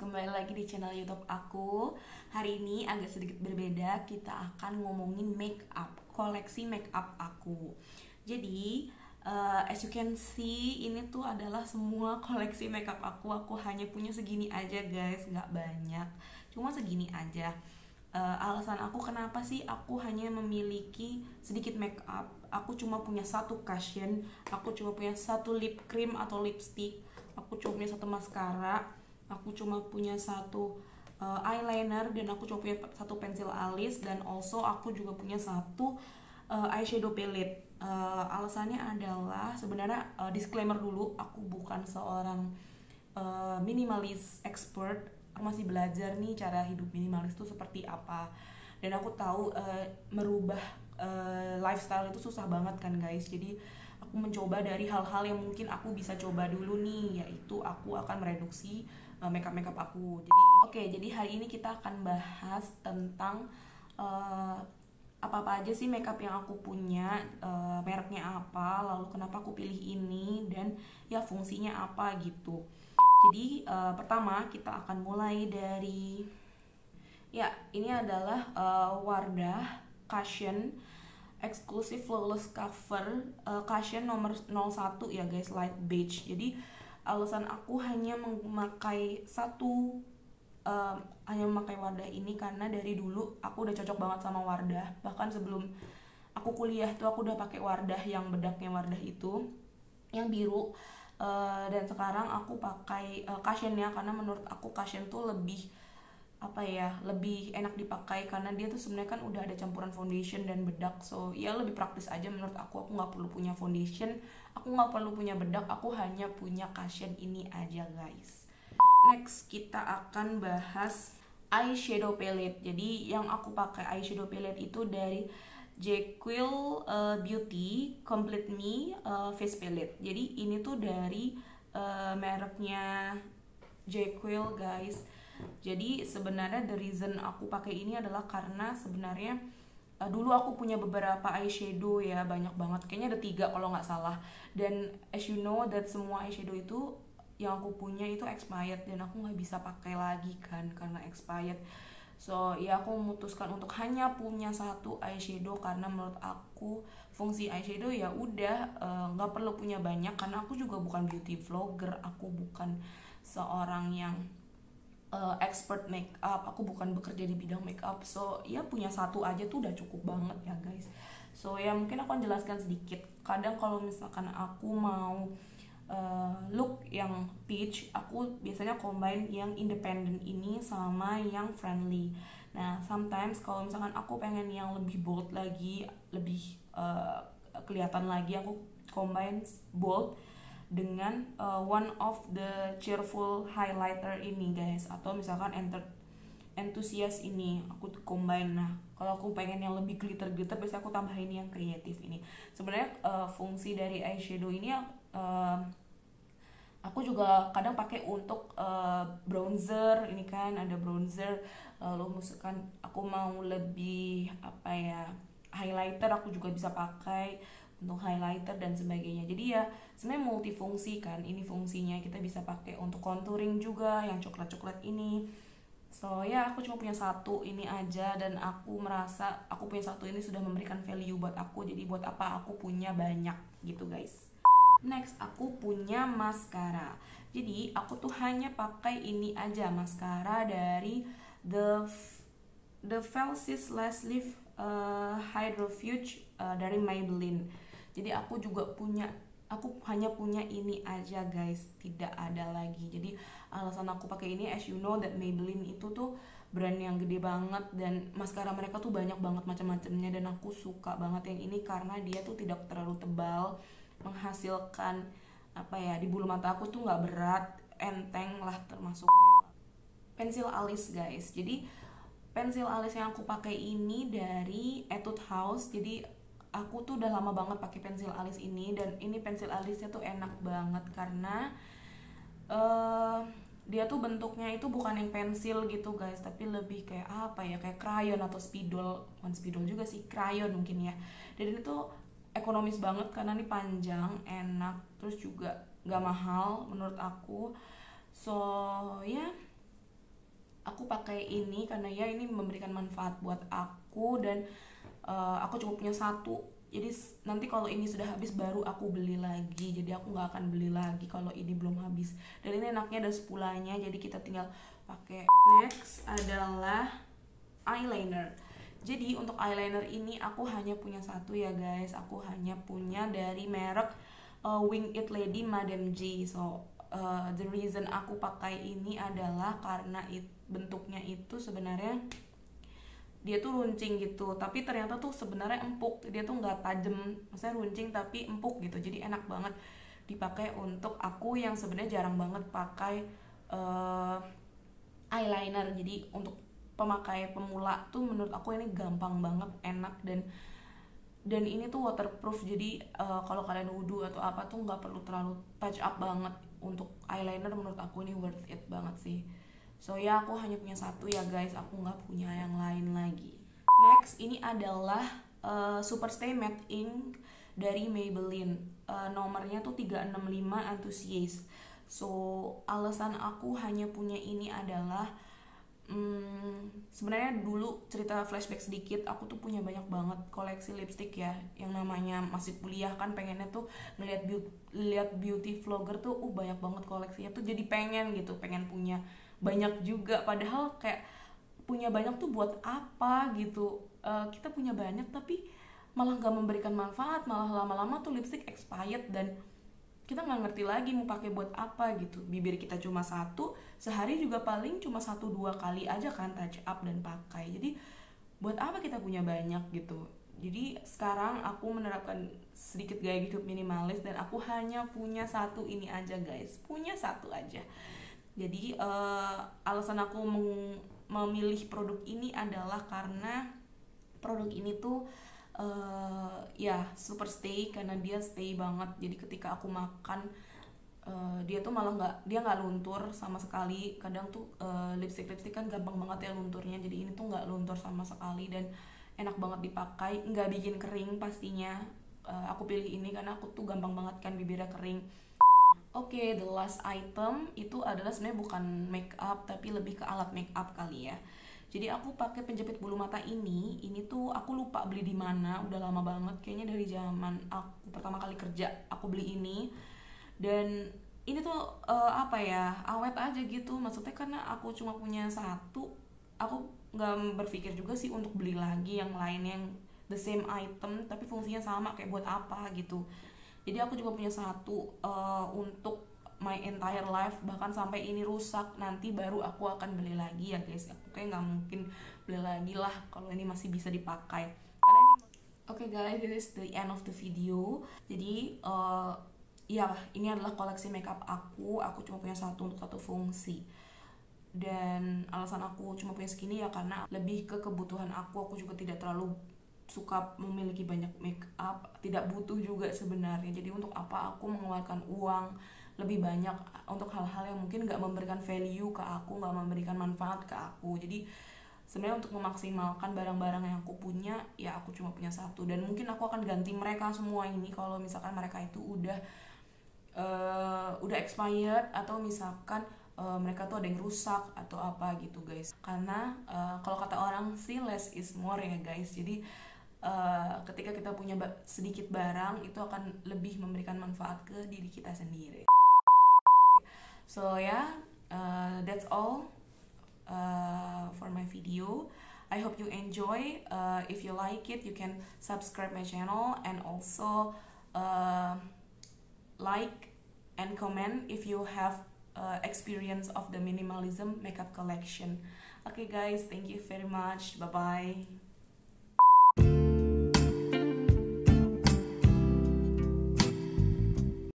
kembali lagi di channel YouTube aku. Hari ini agak sedikit berbeda, kita akan ngomongin make up, koleksi make up aku. Jadi, as you can see, ini tuh adalah semua koleksi make up aku. Aku hanya punya segini aja guys, nggak banyak, cuma segini aja. Alasan aku kenapa sih aku hanya memiliki sedikit make up. Aku cuma punya satu cushion, aku cuma punya satu lip cream atau lipstick, aku cuma punya satu maskara, aku cuma punya satu eyeliner, dan aku cuma punya satu pensil alis, dan also aku juga punya satu eyeshadow palette. Alasannya adalah sebenarnya disclaimer dulu, aku bukan seorang minimalis expert. Aku masih belajar nih cara hidup minimalis itu seperti apa, dan aku tahu merubah lifestyle itu susah banget kan guys. Jadi aku mencoba dari hal-hal yang mungkin aku bisa coba dulu nih, yaitu aku akan mereduksi makeup aku. Jadi hari ini kita akan bahas tentang apa-apa aja sih makeup yang aku punya, mereknya apa, lalu kenapa aku pilih ini, dan ya fungsinya apa gitu. Jadi pertama kita akan mulai dari, ya ini adalah Wardah Cushion Exclusive Flawless Cover Cushion nomor 01 ya guys, light beige. Jadi alasan aku hanya memakai hanya memakai Wardah ini karena dari dulu aku udah cocok banget sama Wardah. Bahkan sebelum aku kuliah tuh aku udah pakai Wardah yang bedaknya Wardah itu, yang biru. Dan sekarang aku pakai cushionnya karena menurut aku cushion tuh lebih lebih enak dipakai, karena dia tuh sebenarnya kan udah ada campuran foundation dan bedak, so ya lebih praktis aja menurut aku nggak perlu punya foundation, aku nggak perlu punya bedak, aku hanya punya cushion ini aja guys. Next kita akan bahas eyeshadow palette. Jadi yang aku pakai eyeshadow palette itu dari Jekyll Beauty Complete Me Face Palette. Jadi ini tuh dari mereknya Jekyll guys. Jadi sebenarnya the reason aku pakai ini adalah karena sebenarnya dulu aku punya beberapa eyeshadow ya, banyak banget, kayaknya ada 3 kalau nggak salah. Dan as you know that semua eyeshadow itu yang aku punya itu expired, dan aku nggak bisa pakai lagi kan karena expired. So ya aku memutuskan untuk hanya punya satu eyeshadow, karena menurut aku fungsi eyeshadow ya udah nggak perlu punya banyak, karena aku juga bukan beauty vlogger, aku bukan seorang yang expert makeup, aku bukan bekerja di bidang makeup. So ya punya satu aja tuh udah cukup banget ya guys. So ya mungkin aku akan jelaskan sedikit. Kadang kalau misalkan aku mau look yang peach, aku biasanya combine yang independent ini sama yang friendly. Nah sometimes kalau misalkan aku pengen yang lebih bold lagi, lebih kelihatan lagi, aku combine bold dengan one of the cheerful highlighter ini guys, atau misalkan enthusiast ini aku combine. Nah kalau aku pengen yang lebih glitter biasanya aku tambahin yang kreatif ini. Sebenarnya fungsi dari eyeshadow ini aku juga kadang pakai untuk bronzer. Ini kan ada bronzer, lalu misalkan aku mau lebih highlighter, aku juga bisa pakai untuk highlighter dan sebagainya. Jadi ya sebenarnya multifungsi kan. Ini fungsinya kita bisa pakai untuk contouring juga, yang coklat-coklat ini. So ya aku cuma punya satu ini aja, dan aku merasa aku punya satu ini sudah memberikan value buat aku. Jadi buat apa aku punya banyak gitu guys. Next aku punya maskara. Jadi aku tuh hanya pakai ini aja, maskara dari The Falsies Lash Lift Hydrofuge dari Maybelline. Jadi aku hanya punya ini aja guys, tidak ada lagi. Jadi alasan aku pakai ini, as you know that Maybelline itu tuh brand yang gede banget, dan maskara mereka tuh banyak banget macam-macamnya, dan aku suka banget yang ini karena dia tuh tidak terlalu tebal, menghasilkan di bulu mata aku tuh nggak berat, enteng lah termasuknya. Pensil alis guys. Jadi pensil alis yang aku pakai ini dari Etude House. Jadi aku tuh udah lama banget pakai pensil alis ini, dan ini pensil alisnya tuh enak banget karena dia tuh bentuknya itu bukan yang pensil gitu guys, tapi lebih kayak kayak crayon atau spidol. Bukan spidol juga sih, crayon mungkin ya. Dan ini tuh ekonomis banget karena ini panjang, enak, terus juga gak mahal menurut aku. So ya aku pakai ini karena ya ini memberikan manfaat buat aku, dan aku cukup punya satu. Jadi nanti kalau ini sudah habis baru aku beli lagi. Jadi aku nggak akan beli lagi kalau ini belum habis. Dan ini enaknya ada sepulanya, jadi kita tinggal pakai. Next adalah eyeliner. Jadi untuk eyeliner ini aku hanya punya satu ya guys. Aku hanya punya dari merek Winged It Lady Madame J. So the reason aku pakai ini adalah karena bentuknya itu sebenarnya dia tuh runcing gitu, tapi ternyata tuh sebenarnya empuk. Dia tuh nggak tajam, maksudnya runcing tapi empuk gitu. Jadi enak banget dipakai untuk aku yang sebenarnya jarang banget pakai eyeliner. Jadi untuk pemakai pemula tuh menurut aku ini gampang banget, enak, dan ini tuh waterproof. Jadi kalau kalian wudhu atau apa tuh nggak perlu terlalu touch up banget. Untuk eyeliner menurut aku ini worth it banget sih. So ya, aku hanya punya satu ya guys, aku nggak punya yang lain lagi. Next, ini adalah Superstay Matte Ink dari Maybelline. Nomornya tuh 365 Enthusiast. So alasan aku hanya punya ini adalah sebenarnya dulu cerita flashback sedikit, aku tuh punya banyak banget koleksi lipstick ya. Yang namanya masih kuliah kan pengennya tuh ngeliat beauty vlogger tuh banyak banget koleksinya tuh, jadi pengen gitu, pengen punya banyak juga. Padahal kayak punya banyak tuh buat apa gitu. Kita punya banyak tapi malah gak memberikan manfaat, malah lama-lama tuh lipstick expired dan kita nggak ngerti lagi mau pakai buat apa gitu. Bibir kita cuma satu, sehari juga paling cuma 1-2 kali aja kan touch up dan pakai. Jadi buat apa kita punya banyak gitu. Jadi sekarang aku menerapkan sedikit gaya hidup minimalis dan aku hanya punya satu ini aja guys, punya satu aja. Jadi alasan aku memilih produk ini adalah karena produk ini tuh ya Superstay, karena dia stay banget. Jadi ketika aku makan dia tuh malah nggak luntur sama sekali. Kadang tuh lipstick kan gampang banget ya lunturnya, jadi ini tuh nggak luntur sama sekali dan enak banget dipakai, nggak bikin kering pastinya. Aku pilih ini karena aku tuh gampang banget kan bibirnya kering. Oke, the last item itu adalah sebenarnya bukan make up tapi lebih ke alat make up kali ya. Jadi aku pakai penjepit bulu mata ini tuh aku lupa beli di mana, udah lama banget, kayaknya dari zaman aku pertama kali kerja aku beli ini. Dan ini tuh apa ya, awet aja gitu, maksudnya karena aku cuma punya satu, aku nggak berpikir juga sih untuk beli lagi yang lain yang the same item tapi fungsinya sama, kayak buat apa gitu. Jadi aku juga punya satu untuk my entire life, bahkan sampai ini rusak nanti baru aku akan beli lagi ya guys. Aku kayak nggak mungkin beli lagi lah kalau ini masih bisa dipakai. Oke guys, this is the end of the video. Jadi ya ini adalah koleksi makeup aku cuma punya satu untuk satu fungsi. Dan alasan aku cuma punya segini ya karena lebih ke kebutuhan aku juga tidak terlalu suka memiliki banyak make up, tidak butuh juga sebenarnya. Jadi untuk apa aku mengeluarkan uang lebih banyak untuk hal-hal yang mungkin gak memberikan value ke aku, gak memberikan manfaat ke aku. Jadi sebenarnya untuk memaksimalkan barang-barang yang aku punya, ya aku cuma punya satu. Dan mungkin aku akan ganti mereka semua ini kalau misalkan mereka itu udah expired, atau misalkan mereka tuh ada yang rusak atau apa gitu guys. Karena kalau kata orang sih less is more ya guys. Jadi ketika kita punya sedikit barang itu akan lebih memberikan manfaat ke diri kita sendiri. So yeah, that's all for my video. I hope you enjoy. If you like it, you can subscribe my channel and also like and comment if you have experience of the minimalism makeup collection. Okay guys, thank you very much. Bye bye.